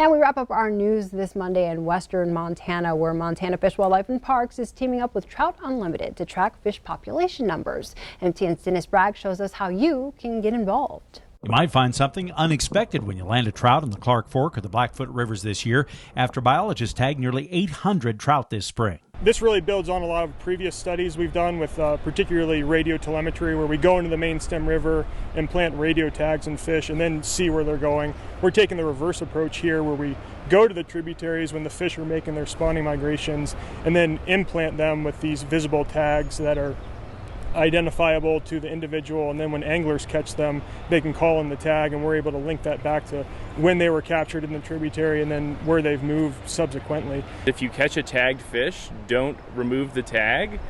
And we wrap up our news this Monday in western Montana, where Montana Fish, Wildlife and Parks is teaming up with Trout Unlimited to track fish population numbers. MTN's Dennis Bragg shows us how you can get involved. You might find something unexpected when you land a trout in the Clark Fork or the Blackfoot Rivers this year, after biologists tagged nearly 800 trout this spring. This really builds on a lot of previous studies we've done with particularly radio telemetry, where we go into the main stem river and plant radio tags and fish and then see where they're going. We're taking the reverse approach here, where we go to the tributaries when the fish are making their spawning migrations and then implant them with these visible tags that are identifiable to the individual, and then when anglers catch them, they can call in the tag, and we're able to link that back to when they were captured in the tributary and then where they've moved subsequently. If you catch a tagged fish, don't remove the tag.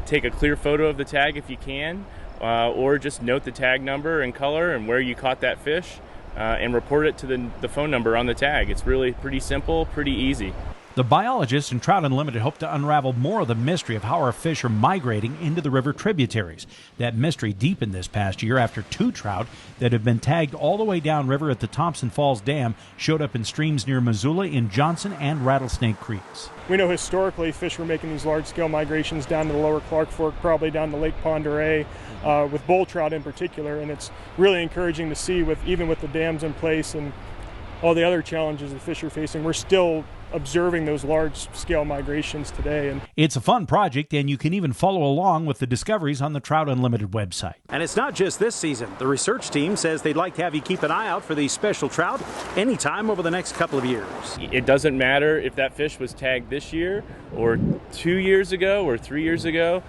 Take a clear photo of the tag if you can, or just note the tag number and color and where you caught that fish, and report it to the phone number on the tag. It's really pretty simple, pretty easy. The biologists and Trout Unlimited hope to unravel more of the mystery of how our fish are migrating into the river tributaries. That mystery deepened this past year after 2 trout that had been tagged all the way downriver at the Thompson Falls Dam showed up in streams near Missoula, in Johnson, and Rattlesnake Creeks. We know historically fish were making these large-scale migrations down to the lower Clark Fork, probably down to Lake Pend Oreille, with bull trout in particular, and it's really encouraging to see, even with the dams in place and all the other challenges the fish are facing, we're still observing those large-scale migrations today. And it's a fun project, and you can even follow along with the discoveries on the Trout Unlimited website. And it's not just this season. The research team says they'd like to have you keep an eye out for these special trout anytime over the next couple of years. It doesn't matter if that fish was tagged this year or 2 years ago or 3 years ago.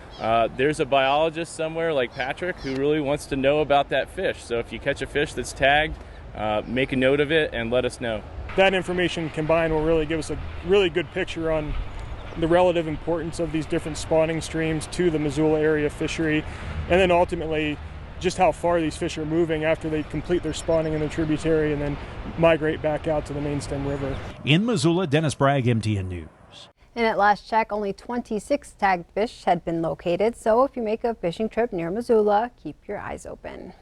There's a biologist somewhere like Patrick who really wants to know about that fish. So if you catch a fish that's tagged, make a note of it and let us know. That information combined will really give us a really good picture on the relative importance of these different spawning streams to the Missoula area fishery, and then ultimately just how far these fish are moving after they complete their spawning in the tributary and then migrate back out to the main stem river. In Missoula, Dennis Bragg, MTN News. And at last check, only 26 tagged fish had been located. So if you make a fishing trip near Missoula, keep your eyes open.